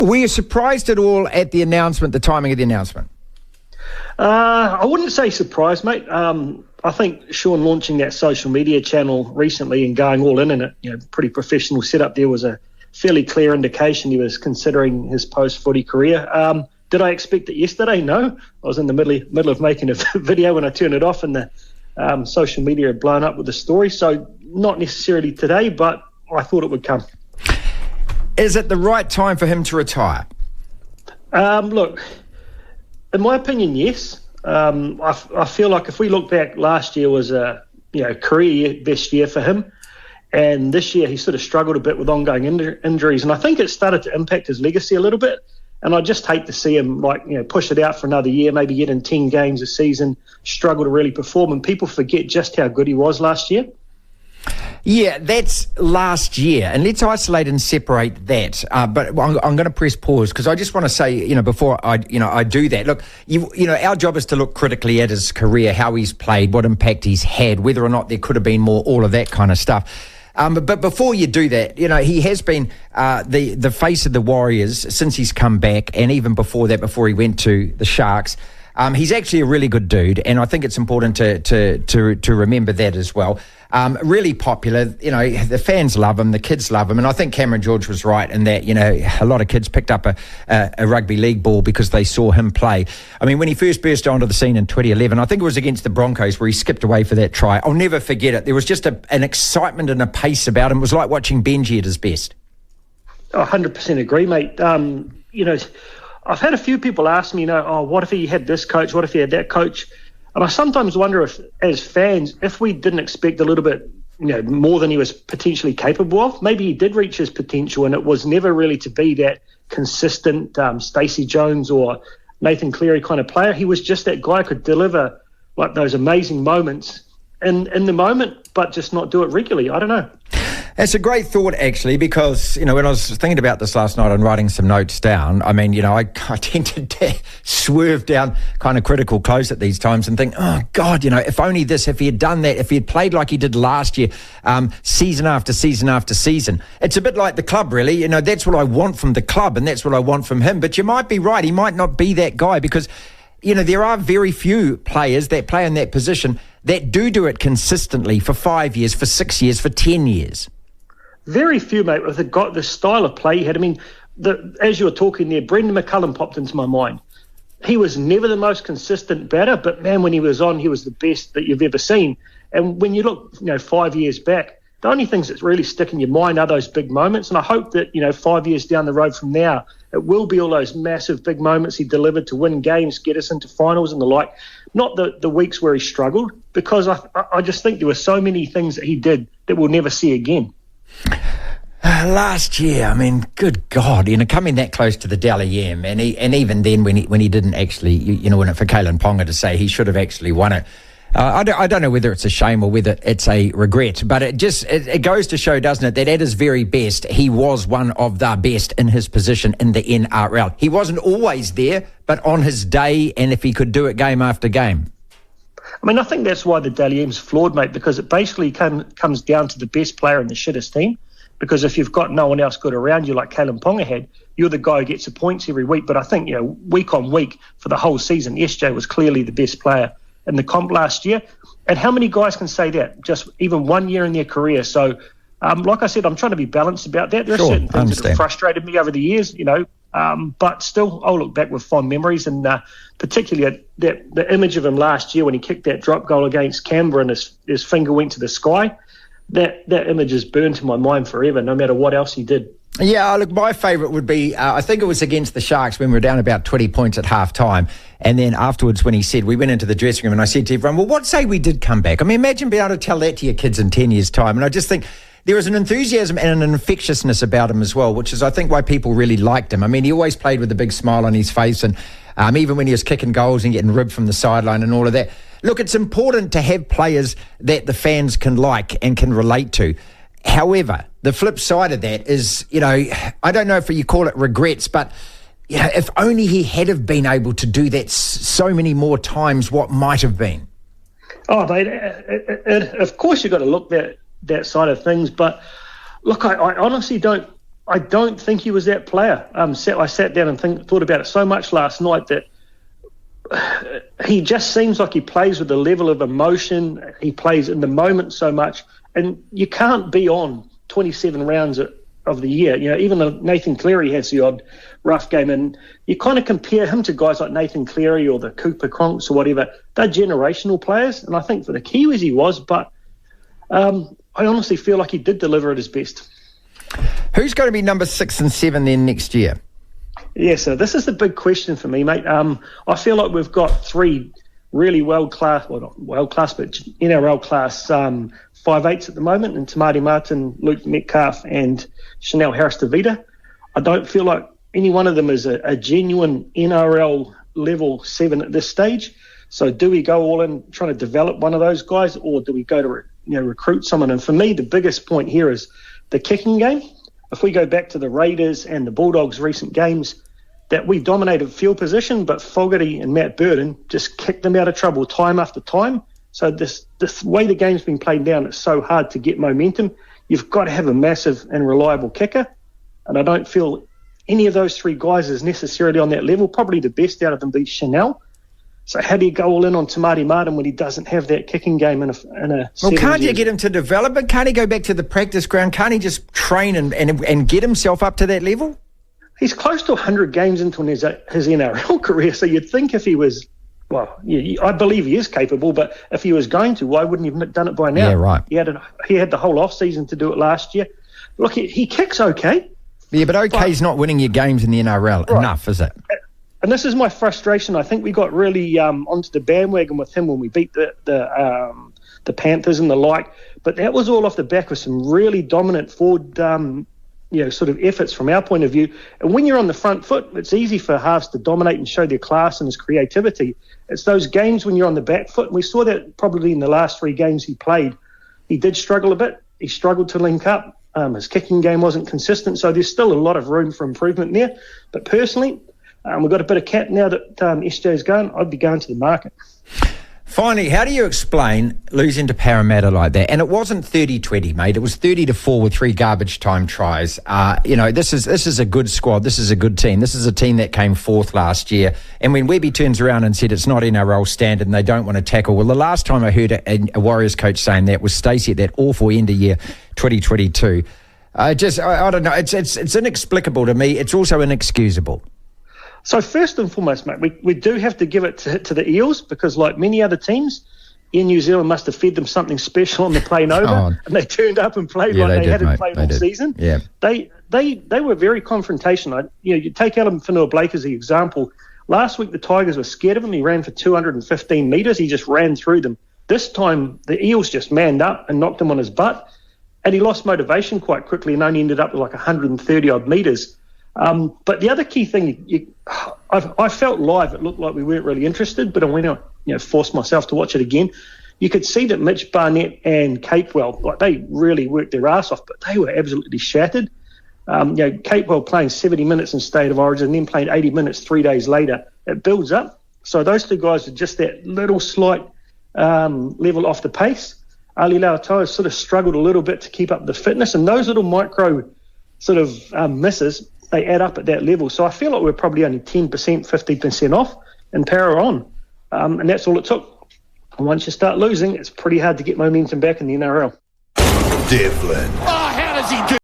Were you surprised at all at the announcement, the timing of the announcement? I wouldn't say surprised, mate. I think Shaun launching that social media channel recently and going all in it, pretty professional setup there, was a fairly clear indication he was considering his post-footy career. Did I expect it yesterday? No. I was in the middle of making a video when I turned it off, and the social media had blown up with the story. So not necessarily today, but I thought it would come. Is it the right time for him to retire? Look, in my opinion, yes. I feel like if we look back, last year was a career best year for him, and this year he sort of struggled a bit with ongoing injuries, and I think it started to impact his legacy a little bit. And I just hate to see him push it out for another year, maybe get in 10 games a season, struggle to really perform, and people forget just how good he was last year. Yeah, that's last year, and let's isolate and separate that. But I'm going to press pause because I just want to say, before I do that. Look, our job is to look critically at his career, how he's played, what impact he's had, whether or not there could have been more, all of that kind of stuff. But before you do that, he has been the face of the Warriors since he's come back, and even before that, before he went to the Sharks. He's actually a really good dude, and I think it's important to remember that as well. Really popular, the fans love him, the kids love him, and I think Cameron George was right in that, a lot of kids picked up a rugby league ball because they saw him play. I mean, when he first burst onto the scene in 2011, I think it was against the Broncos where he skipped away for that try. I'll never forget it. There was just an excitement and a pace about him. It was like watching Benji at his best. 100% agree, mate. I've had a few people ask me, what if he had this coach? What if he had that coach? And I sometimes wonder if, as fans, if we didn't expect a little bit, more than he was potentially capable of, maybe he did reach his potential and it was never really to be that consistent Stacey Jones or Nathan Cleary kind of player. He was just that guy who could deliver like those amazing moments in the moment, but just not do it regularly. I don't know. It's a great thought, actually, because, when I was thinking about this last night and writing some notes down, I mean, I tended to swerve down kind of critical close at these times and think, oh, God, if only this, if he had done that, if he had played like he did last year, season after season after season. It's a bit like the club, really. That's what I want from the club and that's what I want from him. But you might be right. He might not be that guy because, there are very few players that play in that position that do it consistently for 5 years, for 6 years, for 10 years. Very few, mate, with the style of play he had. I mean, as you were talking there, Brendan McCullum popped into my mind. He was never the most consistent batter, but, man, when he was on, he was the best that you've ever seen. And when you look, 5 years back, the only things that really stick in your mind are those big moments. And I hope that, 5 years down the road from now, it will be all those massive big moments he delivered to win games, get us into finals and the like. Not the weeks where he struggled, because I just think there were so many things that he did that we'll never see again. Last year, I mean, good God, coming that close to the Dally M, and even then when he didn't actually, when for Kalen Ponga to say he should have actually won it. I don't know whether it's a shame or whether it's a regret, but it goes to show, doesn't it, that at his very best, he was one of the best in his position in the NRL. He wasn't always there, but on his day, and if he could do it game after game. I mean, I think that's why the Dally M's flawed, mate, because it basically comes down to the best player in the shittest team. Because if you've got no one else good around you like Kalen Ponga had, you're the guy who gets the points every week. But I think, week on week for the whole season, SJ was clearly the best player in the comp last year. And how many guys can say that just even 1 year in their career? So, like I said, I'm trying to be balanced about that. There are certain things that have frustrated me over the years, but still I'll look back with fond memories, and particularly the image of him last year when he kicked that drop goal against Canberra and his finger went to the sky. That image is burned to my mind forever, no matter what else he did. Yeah, look, my favourite would be, I think it was against the Sharks when we were down about 20 points at half-time. And then afterwards when he said, we went into the dressing room and I said to everyone, well, what say we did come back? I mean, imagine being able to tell that to your kids in 10 years' time. And I just think there was an enthusiasm and an infectiousness about him as well, which is, I think, why people really liked him. I mean, he always played with a big smile on his face, and even when he was kicking goals and getting ribbed from the sideline and all of that. Look, it's important to have players that the fans can like and can relate to. However, the flip side of that is, I don't know if you call it regrets, but if only he had have been able to do that so many more times, what might have been. Oh, mate, of course you've got to look that side of things. But look, I honestly don't. I don't think he was that player. I sat down and thought about it so much last night that he just seems like he plays with a level of emotion. He plays in the moment so much, and you can't be on 27 rounds of the year. Even though Nathan Cleary has the odd rough game, and you kind of compare him to guys like Nathan Cleary or the Cooper Cronks or whatever. They're generational players, and I think for the Kiwis he was, but I honestly feel like he did deliver at his best. Who's going to be number 6 and 7 then next year? Yeah, so this is the big question for me, mate. I feel like we've got 3 really world-class, well, not world-class, but NRL-class 5'8" at the moment, and Tamati Martin, Luke Metcalf, and Chanel Harris-Tavita. I don't feel like any one of them is a genuine NRL level 7 at this stage. So do we go all in trying to develop one of those guys, or do we go to recruit someone? And for me, the biggest point here is the kicking game. If we go back to the Raiders and the Bulldogs' recent games, that we dominated field position, but Fogarty and Matt Burton just kicked them out of trouble time after time. So this way the game's been played down, it's so hard to get momentum. You've got to have a massive and reliable kicker, and I don't feel any of those 3 guys is necessarily on that level. Probably the best out of them be Chanel. So how do you go all in on Tamati Martin when he doesn't have that kicking game in a Well, can't you get him to develop it? Can't he go back to the practice ground? Can't he just train and get himself up to that level? He's close to 100 games into his NRL career, so you'd think if he was, well, yeah, I believe he is capable, but if he was going to, why wouldn't he have done it by now? Yeah, right. He had the whole off-season to do it last year. Look, he kicks okay. Yeah, but okay's not winning your games in the NRL enough, is it? And this is my frustration. I think we got really onto the bandwagon with him when we beat the Panthers and the like. But that was all off the back of some really dominant forward, sort of efforts from our point of view. And when you're on the front foot, it's easy for halves to dominate and show their class and his creativity. It's those games when you're on the back foot. And we saw that probably in the last 3 games he played. He did struggle a bit. He struggled to link up. His kicking game wasn't consistent. So there's still a lot of room for improvement there. But personally, we've got a bit of cap now that SJ's going. I'd be going to the market. Finally, how do you explain losing to Parramatta like that? And it wasn't 30-20, mate. It was 30-4 with 3 garbage time tries. This is a good squad. This is a good team. This is a team that came 4th last year. And when Webby turns around and said it's not NRL standard and they don't want to tackle, well, the last time I heard a Warriors coach saying that was Stacey at that awful end of year 2022. I don't know. It's inexplicable to me. It's also inexcusable. So first and foremost, mate, we do have to give it to the Eels because, like many other teams, in New Zealand must have fed them something special on the plane over, and they turned up and played like they hadn't played all season. Yeah, they were very confrontational. You take Alan Fanua-Blake as the example. Last week the Tigers were scared of him. He ran for 215 metres. He just ran through them. This time the Eels just manned up and knocked him on his butt, and he lost motivation quite quickly and only ended up with like 130 odd metres. But the other key thing, I felt live, it looked like we weren't really interested, but I went out, forced myself to watch it again. You could see that Mitch Barnett and Capewell, they really worked their ass off, but they were absolutely shattered. Capewell playing 70 minutes in State of Origin and then playing 80 minutes 3 days later, it builds up. So those 2 guys are just that little slight level off the pace. Ali Lauatoa sort of struggled a little bit to keep up the fitness, and those little micro sort of misses, they add up at that level. So I feel like we're probably only 10%, 15% off and power on. And that's all it took. And once you start losing, it's pretty hard to get momentum back in the NRL. Devlin. Oh, how does he do